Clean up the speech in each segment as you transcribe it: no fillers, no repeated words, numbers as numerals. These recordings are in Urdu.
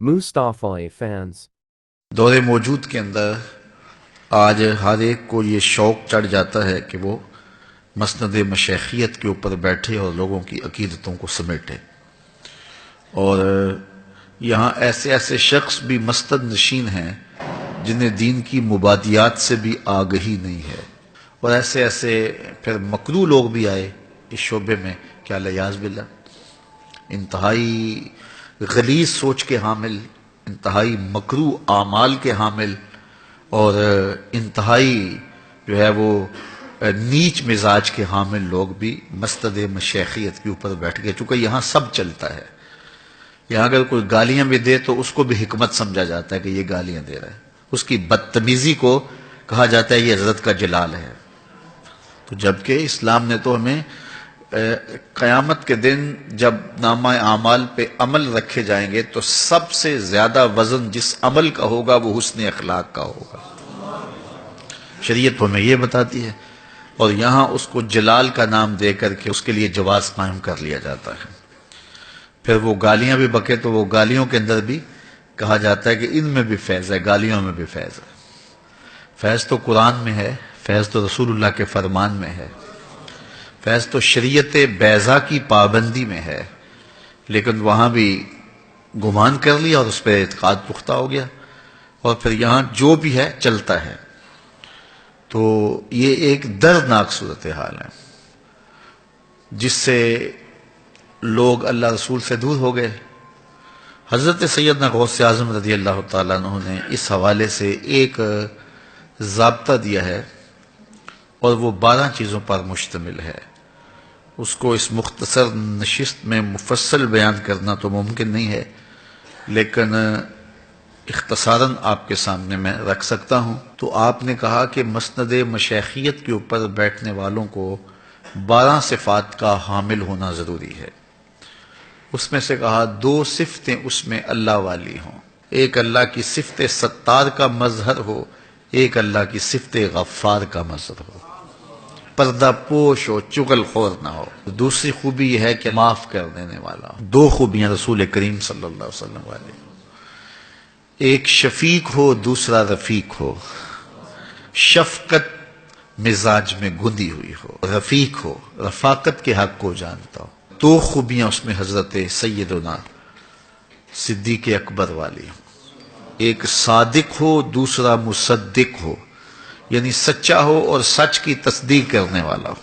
Mustafa fans. دور موجود کے اندر آج ہر ایک کو یہ شوق چڑھ جاتا ہے کہ وہ مسند مشیخیت کے اوپر بیٹھے اور لوگوں کی عقیدتوں کو سمیٹے، اور یہاں ایسے ایسے شخص بھی مسند نشین ہیں جنہیں دین کی مبادیات سے بھی آگہی نہیں ہے، اور ایسے ایسے پھر مکروہ لوگ بھی آئے اس شعبے میں، کیا لیاذ باللہ، انتہائی غلیظ سوچ کے حامل، انتہائی مکروہ اعمال کے حامل، اور انتہائی جو ہے وہ نیچ مزاج کے حامل لوگ بھی مسند مشیخیت کے اوپر بیٹھ گئے، چونکہ یہاں سب چلتا ہے۔ یہاں اگر کوئی گالیاں بھی دے تو اس کو بھی حکمت سمجھا جاتا ہے کہ یہ گالیاں دے رہا ہے، اس کی بدتمیزی کو کہا جاتا ہے یہ حضرت کا جلال ہے۔ تو جبکہ اسلام نے تو ہمیں قیامت کے دن جب نامہ اعمال پہ عمل رکھے جائیں گے تو سب سے زیادہ وزن جس عمل کا ہوگا وہ حسن اخلاق کا ہوگا، شریعت ہمیں یہ بتاتی ہے، اور یہاں اس کو جلال کا نام دے کر کے اس کے لیے جواز قائم کر لیا جاتا ہے۔ پھر وہ گالیاں بھی بکے تو وہ گالیوں کے اندر بھی کہا جاتا ہے کہ ان میں بھی فیض ہے، گالیوں میں بھی فیض ہے۔ فیض تو قرآن میں ہے، فیض تو رسول اللہ کے فرمان میں ہے، فیض تو شریعت بیضا کی پابندی میں ہے، لیکن وہاں بھی گمان کر لیا اور اس پہ اعتقاد پختہ ہو گیا، اور پھر یہاں جو بھی ہے چلتا ہے۔ تو یہ ایک دردناک صورتحال ہے جس سے لوگ اللہ رسول سے دور ہو گئے۔ حضرت سیدنا غوث اعظم رضی اللہ تعالیٰ عنہ نے اس حوالے سے ایک ضابطہ دیا ہے، اور وہ 12 چیزوں پر مشتمل ہے۔ اس کو اس مختصر نشست میں مفصل بیان کرنا تو ممکن نہیں ہے، لیکن اختصاراً آپ کے سامنے میں رکھ سکتا ہوں۔ تو آپ نے کہا کہ مسند مشیخیت کے اوپر بیٹھنے والوں کو 12 صفات کا حامل ہونا ضروری ہے۔ اس میں سے کہا 2 صفتیں اس میں اللہ والی ہوں، ایک اللہ کی صفت ستار کا مظہر ہو، ایک اللہ کی صفت غفار کا مظہر ہو، پردہ پوش ہو، چغل خور نہ ہو۔ دوسری خوبی یہ ہے کہ معاف کر دینے والا ہو۔ 2 خوبیاں رسول کریم صلی اللہ علیہ وسلم والی، ایک شفیق ہو، دوسرا رفیق ہو، شفقت مزاج میں گندی ہوئی ہو، رفیق ہو، رفاقت کے حق کو جانتا ہو۔ 2 خوبیاں اس میں حضرت سیدنا صدیق اکبر والی ہوں، ایک صادق ہو، دوسرا مصدق ہو، یعنی سچا ہو اور سچ کی تصدیق کرنے والا ہو۔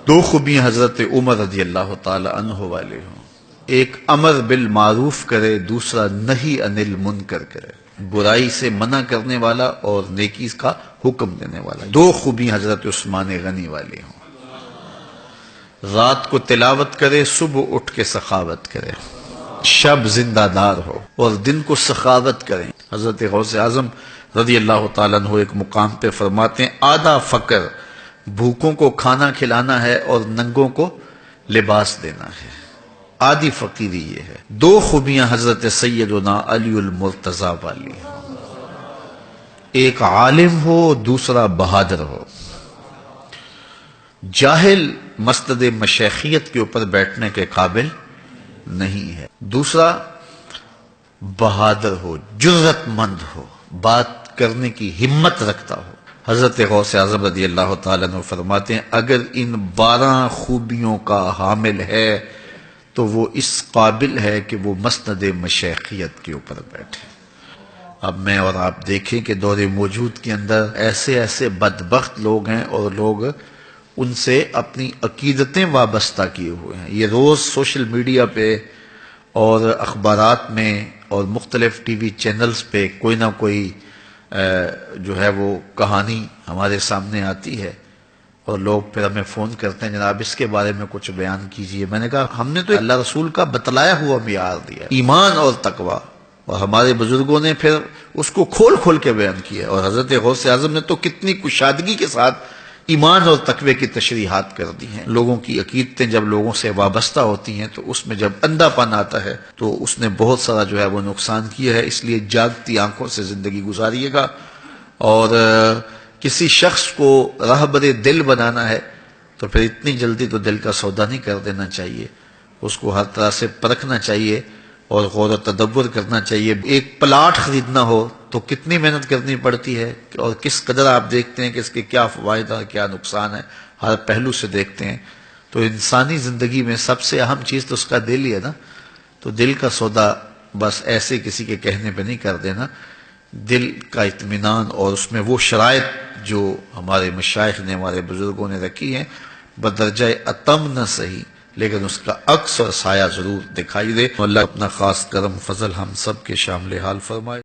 2 خوبیاں حضرت عمر رضی اللہ تعالی عنہ والے ہوں، ایک امر بالمعروف کرے، دوسرا نہی عن المنکر کرے، برائی سے منع کرنے والا اور نیکی کا حکم دینے والا۔ 2 خوبیاں حضرت عثمان غنی والی ہوں، رات کو تلاوت کرے، صبح اٹھ کے سخاوت کرے، شب زندہ دار ہو اور دن کو سخاوت کریں۔ حضرت غوث اعظم رضی اللہ تعالیٰ عنہ ایک مقام پہ فرماتے ہیں آدھا فقر بھوکوں کو کھانا کھلانا ہے اور ننگوں کو لباس دینا ہے، آدھی فقیری یہ ہے۔ 2 خوبیاں حضرت سیدنا علی المرتضی والی ہیں، ایک عالم ہو، دوسرا بہادر ہو۔ جاہل مسند مشیخیت کے اوپر بیٹھنے کے قابل نہیں ہے۔ دوسرا بہادر ہو، جرأت مند ہو، بات کرنے کی ہمت رکھتا ہو۔ حضرت غوث اعظم رضی اللہ تعالیٰ عنہ فرماتے ہیں اگر ان 12 خوبیوں کا حامل ہے تو وہ اس قابل ہے کہ وہ مسند مشیخیت کے اوپر بیٹھے۔ اب میں اور آپ دیکھیں کہ دور موجود کے اندر ایسے ایسے بدبخت لوگ ہیں، اور لوگ ان سے اپنی عقیدتیں وابستہ کیے ہوئے ہیں۔ یہ روز سوشل میڈیا پہ اور اخبارات میں اور مختلف ٹی وی چینلز پہ کوئی نہ کوئی جو ہے وہ کہانی ہمارے سامنے آتی ہے، اور لوگ پھر ہمیں فون کرتے ہیں جناب اس کے بارے میں کچھ بیان کیجئے۔ میں نے کہا ہم نے تو اللہ رسول کا بتلایا ہوا معیار دیا، ایمان اور تقوی، اور ہمارے بزرگوں نے پھر اس کو کھول کھول کے بیان کیا، اور حضرت غوث اعظم نے تو کتنی کشادگی کے ساتھ ایمان اور تقوی کی تشریحات کر دی ہیں۔ لوگوں کی عقیدتیں جب لوگوں سے وابستہ ہوتی ہیں تو اس میں جب اندھا پن آتا ہے تو اس نے بہت سارا جو ہے وہ نقصان کیا ہے۔ اس لیے جاگتی آنکھوں سے زندگی گزاریے گا، اور کسی شخص کو راہبر دل بنانا ہے تو پھر اتنی جلدی تو دل کا سودا نہیں کر دینا چاہیے، اس کو ہر طرح سے پرکھنا چاہیے اور غور و تدبر کرنا چاہیے. ایک پلاٹ خریدنا ہو تو کتنی محنت کرنی پڑتی ہے اور کس قدر آپ دیکھتے ہیں کہ اس کے کیا فوائد اور کیا نقصان ہے، ہر پہلو سے دیکھتے ہیں. تو انسانی زندگی میں سب سے اہم چیز تو اس کا دل ہی ہے نا. تو دل کا سودا بس ایسے کسی کے کہنے پہ نہیں کر دینا. دل کا اطمینان اور اس میں وہ شرائط جو ہمارے مشائخ نے، ہمارے بزرگوں نے رکھی ہیں، بدرجہ اتم نہ صحیح لیکن اس کا عکس اور سایہ ضرور دکھائی دے. اللہ اپنا خاص کرم فضل ہم سب کے شامل حال فرمائے.